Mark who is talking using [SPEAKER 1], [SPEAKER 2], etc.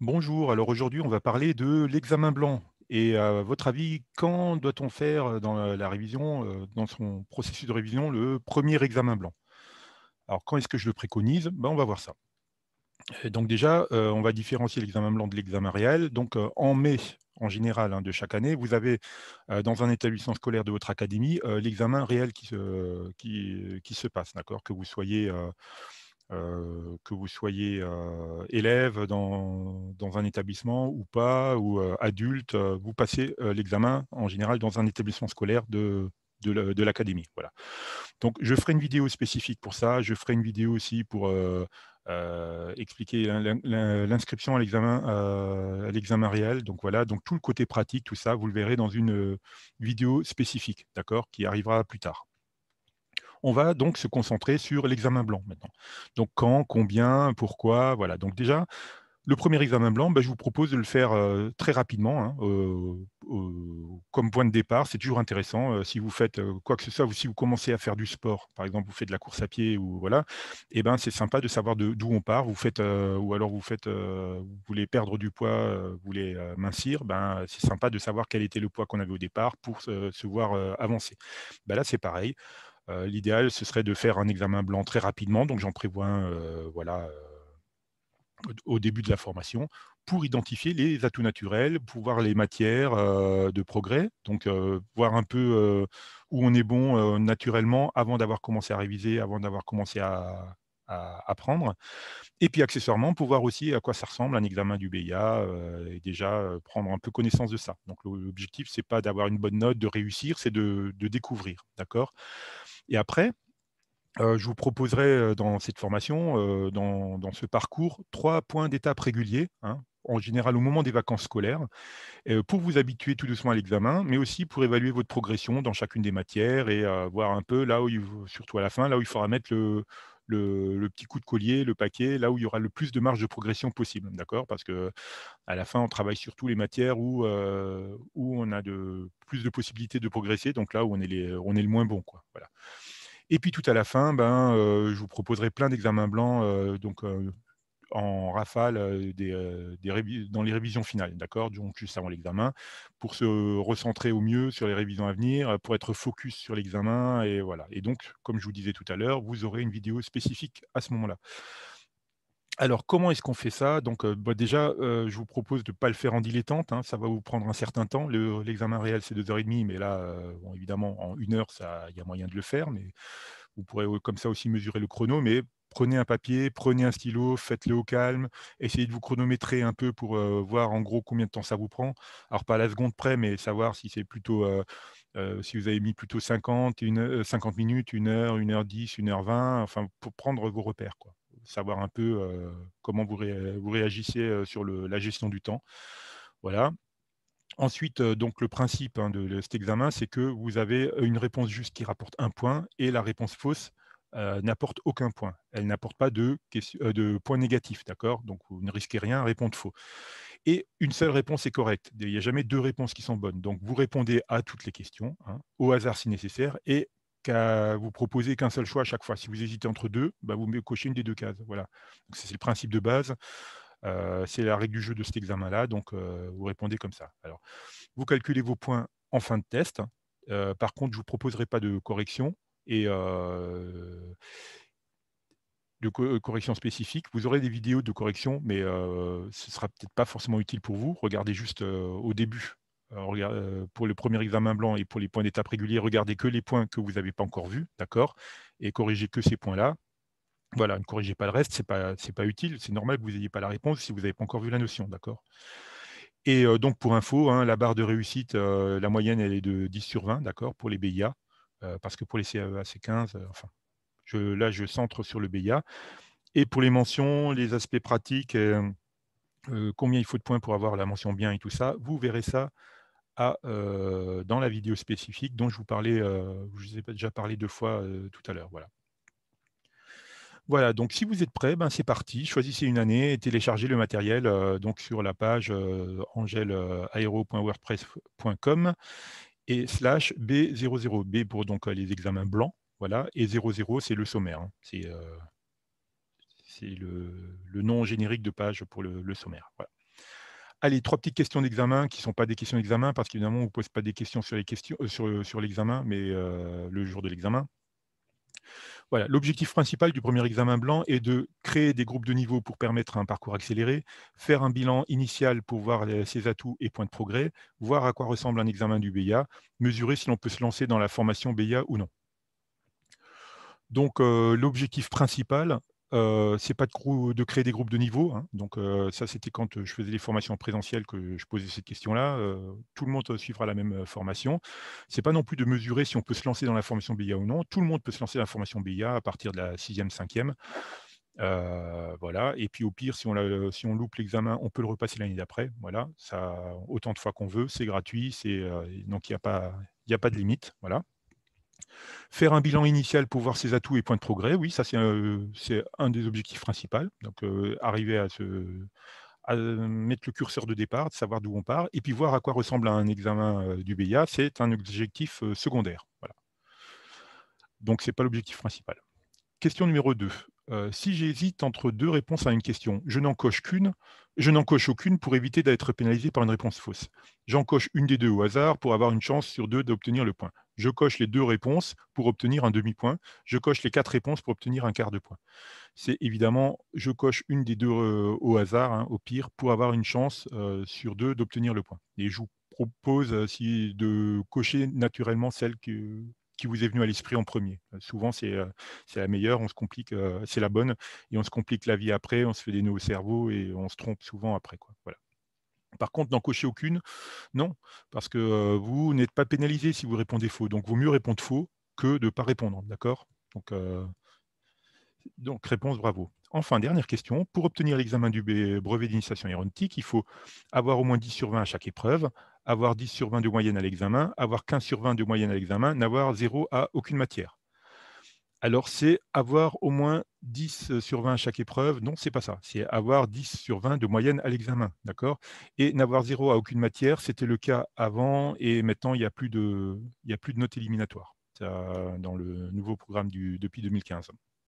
[SPEAKER 1] Bonjour, alors aujourd'hui on va parler de l'examen blanc. Et à votre avis, quand doit-on faire dans la révision, dans son processus de révision, le premier examen blanc? Alors quand est-ce que je le préconise? Ben, on va voir ça. Et donc déjà, on va différencier l'examen blanc de l'examen réel. Donc en mai, en général, hein, de chaque année, vous avez dans un établissement scolaire de votre académie, l'examen réel qui se passe, d'accord? Que vous soyez élève dans un établissement ou pas, ou adulte, vous passez l'examen en général dans un établissement scolaire de l'académie. Voilà. Donc je ferai une vidéo spécifique pour ça. Je ferai une vidéo aussi pour expliquer l'inscription à l'examen réel. Donc voilà, donc tout le côté pratique, tout ça, vous le verrez dans une vidéo spécifique, d'accord, qui arrivera plus tard. On va donc se concentrer sur l'examen blanc maintenant. Donc quand, combien, pourquoi, voilà. Donc déjà, le premier examen blanc, bah, je vous propose de le faire très rapidement, hein, comme point de départ. C'est toujours intéressant. Si vous faites quoi que ce soit, ou si vous commencez à faire du sport, par exemple, vous faites de la course à pied, ou voilà, et ben, c'est sympa de savoir d'où on part. Ou alors vous voulez perdre du poids, vous voulez mincir, ben, c'est sympa de savoir quel était le poids qu'on avait au départ pour se voir avancer. Ben là, c'est pareil. L'idéal, ce serait de faire un examen blanc très rapidement, donc j'en prévois un, voilà, au début de la formation, pour identifier les atouts naturels, pour voir les matières, de progrès, donc voir un peu, où on est bon, naturellement avant d'avoir commencé à réviser, avant d'avoir commencé à apprendre, et puis accessoirement, pour voir aussi à quoi ça ressemble un examen du BIA, et déjà, prendre un peu connaissance de ça. Donc l'objectif, c'est pas d'avoir une bonne note, de réussir, c'est de découvrir, d'accord? Et après, je vous proposerai, dans cette formation, dans ce parcours, 3 points d'étape réguliers, hein, en général au moment des vacances scolaires, pour vous habituer tout doucement à l'examen, mais aussi pour évaluer votre progression dans chacune des matières, et voir un peu là où surtout à la fin, là où il faudra mettre le petit coup de collier, le paquet, là où il y aura le plus de marge de progression possible, d'accord? Parce que à la fin, on travaille surtout les matières où on a plus de possibilités de progresser, donc là où on est le moins bon, quoi, voilà. Et puis tout à la fin, ben, je vous proposerai plein d'examens blancs, en rafale, dans les révisions finales, d'accord? Donc juste avant l'examen, pour se recentrer au mieux sur les révisions à venir, pour être focus sur l'examen, et voilà. Et donc, comme je vous disais tout à l'heure, vous aurez une vidéo spécifique à ce moment-là. Alors, comment est-ce qu'on fait ça? Donc, bah, déjà, je vous propose de ne pas le faire en dilettante, hein, ça va vous prendre un certain temps. L'examen réel, c'est 2 heures et demie, mais là, bon, évidemment, en 1 heure, il y a moyen de le faire, mais vous pourrez, comme ça aussi, mesurer le chrono. Mais prenez un papier, prenez un stylo, faites-le au calme, essayez de vous chronométrer un peu pour, voir en gros combien de temps ça vous prend. Alors pas à la seconde près, mais savoir si c'est plutôt, si vous avez mis plutôt 50 minutes, 1 heure 10, 1 heure 20, enfin pour prendre vos repères, quoi. Savoir un peu, comment vous réagissez, sur la gestion du temps. Voilà. Ensuite, donc le principe, hein, de cet examen, c'est que vous avez une réponse juste qui rapporte 1 point, et la réponse fausse, n'apporte aucun point. Elle n'apporte pas de point négatif, d'accord? Donc vous ne risquez rien à répondre faux, et une seule réponse est correcte. Il n'y a jamais 2 réponses qui sont bonnes. Donc vous répondez à toutes les questions, hein, au hasard si nécessaire, et vous proposez qu'un seul choix à chaque fois. Si vous hésitez entre 2, bah, vous cochez une des 2 cases, voilà. Donc ça, c'est le principe de base, c'est la règle du jeu de cet examen-là, donc vous répondez comme ça. Alors, vous calculez vos points en fin de test. Par contre, je ne vous proposerai pas de correction, et correction spécifique. Vous aurez des vidéos de correction, mais ce sera peut-être pas forcément utile pour vous. Regardez juste, au début, pour le premier examen blanc et pour les points d'étape réguliers, regardez que les points que vous n'avez pas encore vus, d'accord? Et corrigez que ces points-là. Voilà, ne corrigez pas le reste, c'est pas utile. C'est normal que vous n'ayez pas la réponse si vous n'avez pas encore vu la notion, d'accord? Et donc pour info, hein, la barre de réussite, la moyenne, elle est de 10/20, d'accord, pour les BIA, parce que pour les CAEA, c'est 15, enfin, là, je centre sur le BIA. Et pour les mentions, les aspects pratiques, combien il faut de points pour avoir la mention bien et tout ça, vous verrez ça dans la vidéo spécifique dont je vous parlais, je vous ai déjà parlé 2 fois, tout à l'heure, voilà. Voilà, donc si vous êtes prêts, ben, c'est parti. Choisissez une année et téléchargez le matériel, donc sur la page, angelaero.wordpress.com, et slash B00. B pour donc les examens blancs, voilà, et 00, c'est le sommaire, hein. C'est le nom générique de page pour le sommaire, voilà. Allez, 3 petites questions d'examen qui ne sont pas des questions d'examen parce qu'évidemment, on ne vous pose pas des questions sur les questions, sur l'examen, mais le jour de l'examen. Voilà, l'objectif principal du premier examen blanc est de créer des groupes de niveau pour permettre un parcours accéléré, faire un bilan initial pour voir ses atouts et points de progrès, voir à quoi ressemble un examen du BIA, mesurer si l'on peut se lancer dans la formation BIA ou non. Donc, l'objectif principal, c'est pas de créer des groupes de niveau, hein. Donc, ça, c'était quand, je faisais des formations en présentiel que je posais cette question-là. Tout le monde, suivra la même, formation. C'est pas non plus de mesurer si on peut se lancer dans la formation BIA ou non. Tout le monde peut se lancer dans la formation BIA à partir de la 6e, 5e. Voilà, et puis au pire, si on loupe l'examen, on peut le repasser l'année d'après. Voilà, ça autant de fois qu'on veut, c'est gratuit, donc il y a pas de limite, voilà. Faire un bilan initial pour voir ses atouts et points de progrès, oui, ça c'est un des objectifs principaux. Donc, arriver à mettre le curseur de départ, de savoir d'où on part, et puis voir à quoi ressemble un examen du BIA, c'est un objectif secondaire. Voilà. Donc, ce n'est pas l'objectif principal. Question numéro 2. Si j'hésite entre deux réponses à une question, je n'en coche aucune pour éviter d'être pénalisé par une réponse fausse. J'en coche une des deux au hasard pour avoir une chance sur deux d'obtenir le point. Je coche les deux réponses pour obtenir un demi-point. Je coche les 4 réponses pour obtenir un quart de point. C'est évidemment, je coche une des deux au hasard, hein, au pire, pour avoir une chance sur deux d'obtenir le point. Et je vous propose de cocher naturellement celle qui vous est venue à l'esprit en premier. Souvent, c'est la meilleure, on se complique, c'est la bonne, et on se complique la vie après, on se fait des nœuds au cerveau et on se trompe souvent après, quoi. Voilà. Par contre, n'en cochez aucune, non, parce que vous n'êtes pas pénalisé si vous répondez faux. Donc, vaut mieux répondre faux que de ne pas répondre, d'accord? Donc, réponse bravo. Enfin, dernière question. Pour obtenir l'examen du brevet d'initiation aéronautique, il faut avoir au moins 10 sur 20 à chaque épreuve, avoir 10 sur 20 de moyenne à l'examen, avoir 15 sur 20 de moyenne à l'examen, n'avoir 0 à aucune matière. Alors, c'est avoir au moins 10 sur 20 à chaque épreuve. Non, c'est pas ça. C'est avoir 10 sur 20 de moyenne à l'examen. D'accord? Et n'avoir 0 à aucune matière, c'était le cas avant et maintenant, il n'y a plus de notes éliminatoires. Ça, dans le nouveau programme depuis 2015.